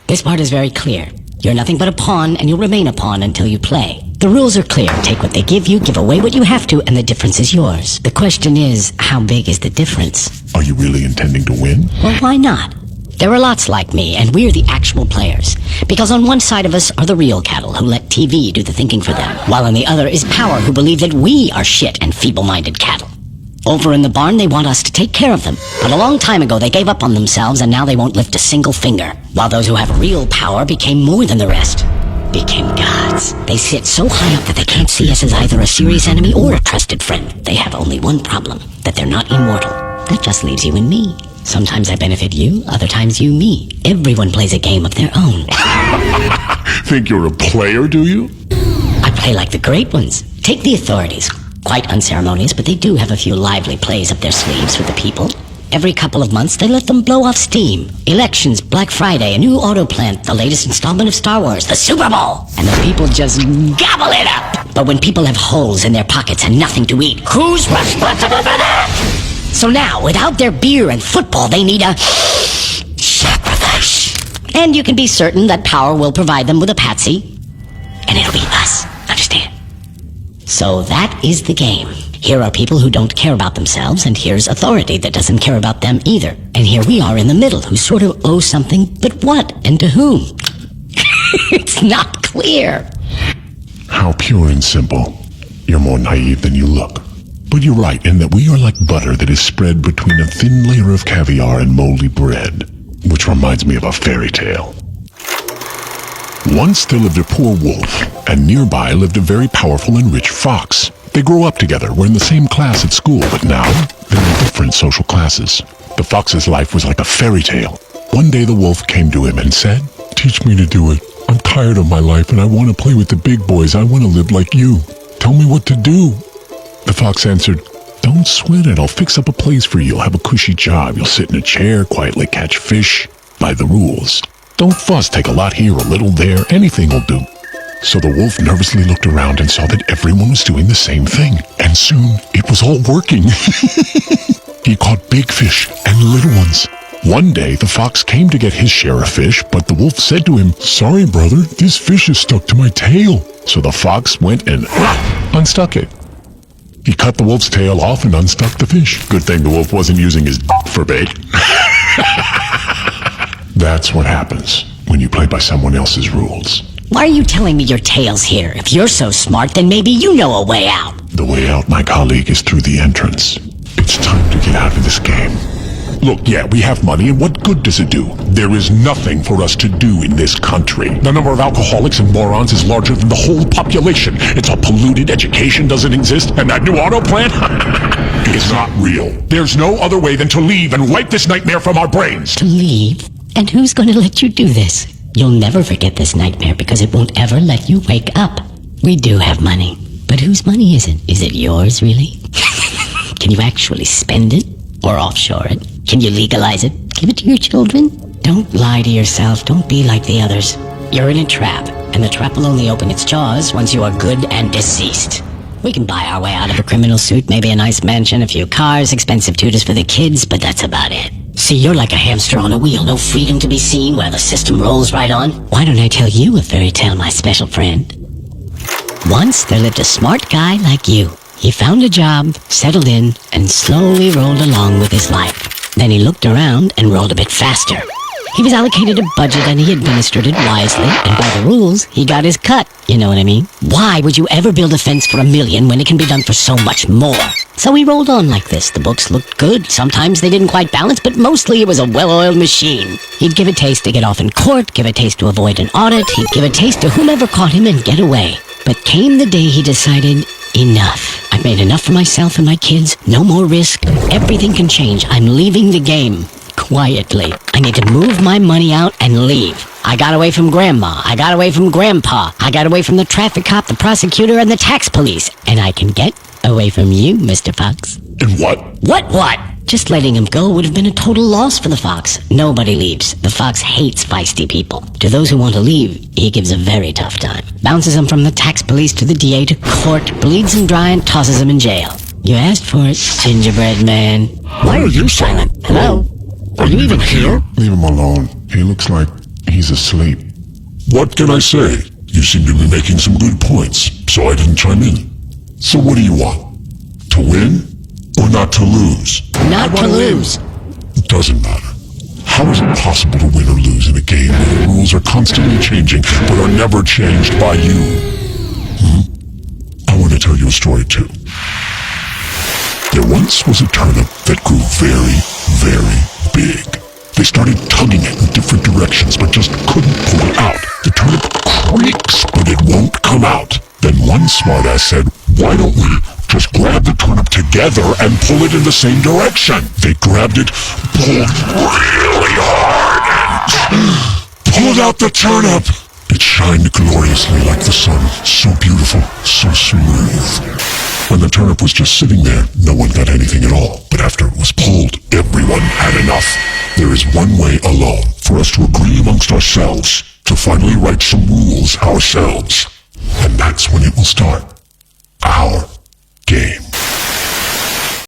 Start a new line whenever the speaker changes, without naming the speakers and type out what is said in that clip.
This part is very clear. You're nothing but a pawn, and you'll remain a pawn until you play. The rules are clear. Take what they give you, give away what you have to, and the difference is yours. The question is, how big is the difference?
Are you really intending to win?
Well, why not? There are lots like me, and we're the actual players. Because on one side of us are the real cattle who let TV do the thinking for them, while on the other is power who believe that we are shit and feeble-minded cattle. Over in the barn, they want us to take care of them. But a long time ago, they gave up on themselves, and now they won't lift a single finger. While those who have real power became more than the rest. Became gods. They sit so high up that they can't see us as either a serious enemy or a trusted friend. They have only one problem, that they're not immortal. That just leaves you and me. Sometimes I benefit you, other times you me. Everyone plays a game of their own.
Think you're a player, do you?
I play like the great ones. Take the authorities. Quite unceremonious, but they do have a few lively plays up their sleeves with the people. Every couple of months, they let them blow off steam. Elections, Black Friday, a new auto plant, the latest installment of Star Wars, the Super Bowl. And the people just gobble it up. But when people have holes in their pockets and nothing to eat, who's responsible for that? So now, without their beer and football, they need a sacrifice. And you can be certain that power will provide them with a patsy. And it'll be us. Understand? So that is the game. Here are people who don't care about themselves, and here's authority that doesn't care about them either. And here we are in the middle, who sort of owe something, but what and to whom? It's not clear.
How pure and simple. You're more naive than you look. But you're right in that we are like butter that is spread between a thin layer of caviar and moldy bread, which reminds me of a fairy tale. Once there lived a poor wolf, and nearby lived a very powerful and rich fox. They grew up together, were in the same class at school, but now they're in different social classes. The fox's life was like a fairy tale. One day the wolf came to him and said, "Teach me to do it. I'm tired of my life and I want to play with the big boys. I want to live like you. Tell me what to do." The fox answered, "Don't sweat it. I'll fix up a place for you. You'll have a cushy job. You'll sit in a chair, quietly catch fish, by the rules. Don't fuss. Take a lot here, a little there. Anything will do." So the wolf nervously looked around and saw that everyone was doing the same thing. And soon, it was all working. He caught big fish and little ones. One day, the fox came to get his share of fish, but the wolf said to him, "Sorry, brother, this fish is stuck to my tail." So the fox went and unstuck it. He cut the wolf's tail off and unstuck the fish. Good thing the wolf wasn't using his for bait. That's what happens when you play by someone else's rules.
Why are you telling me your tale's here? If you're so smart, then maybe you know a way out.
The way out, my colleague, is through the entrance. It's time to get out of this game. Look, yeah, we have money, and what good does it do? There is nothing for us to do in this country. The number of alcoholics and morons is larger than the whole population. It's all polluted, education doesn't exist, and that new auto plant is not real. There's no other way than to leave and wipe this nightmare from our brains.
To leave? And who's going to let you do this? You'll never forget this nightmare because it won't ever let you wake up. We do have money. But whose money is it? Is it yours, really? Can you actually spend it? Or offshore it? Can you legalize it? Give it to your children? Don't lie to yourself. Don't be like the others. You're in a trap, and the trap will only open its jaws once you are good and deceased. We can buy our way out of a criminal suit, maybe a nice mansion, a few cars, expensive tutors for the kids, but that's about it. See, you're like a hamster on a wheel, no freedom to be seen while the system rolls right on. Why don't I tell you a fairy tale, my special friend? Once there lived a smart guy like you. He found a job, settled in, and slowly rolled along with his life. Then he looked around and rolled a bit faster. He was allocated a budget and he administered it wisely, and by the rules, he got his cut. You know what I mean? Why would you ever build a fence for $1 million when it can be done for so much more? So he rolled on like this. The books looked good. Sometimes they didn't quite balance, but mostly it was a well-oiled machine. He'd give a taste to get off in court, give a taste to avoid an audit, he'd give a taste to whomever caught him and get away. But came the day he decided, enough. I've made enough for myself and my kids. No more risk. Everything can change. I'm leaving the game. Quietly. I need to move my money out and leave. I got away from Grandma. I got away from Grandpa. I got away from the traffic cop, the prosecutor, and the tax police. And I can get away from you, Mr. Fox.
And what?
What? Just letting him go would have been a total loss for the fox. Nobody leaves. The fox hates feisty people. To those who want to leave, he gives a very tough time. Bounces them from the tax police to the DA to court, bleeds them dry and tosses them in jail. You asked for it, gingerbread man. Why are you silent? Hello? Are you even here?
Leave him alone. He looks like He's asleep. What can I say? You seem to be making some good points, so I didn't chime in. So what do you want? To win or not to lose?
Not to lose.
It doesn't matter. How is it possible to win or lose in a game where the rules are constantly changing but are never changed by you? I want to tell you a story too. There once was a turnip that grew very, very big. They started tugging it in different directions but just couldn't pull it out. The turnip creaks but it won't come out. Then one smartass said, why don't we just grab the turnip together and pull it in the same direction? They grabbed it, pulled really hard, and pulled out the turnip. It shined gloriously like the sun, so beautiful, so smooth. When the turnip was just sitting there, no one got anything at all. But after it was pulled, everyone had enough. There is one way alone for us to agree amongst ourselves, to finally write some rules ourselves. And that's when it will start.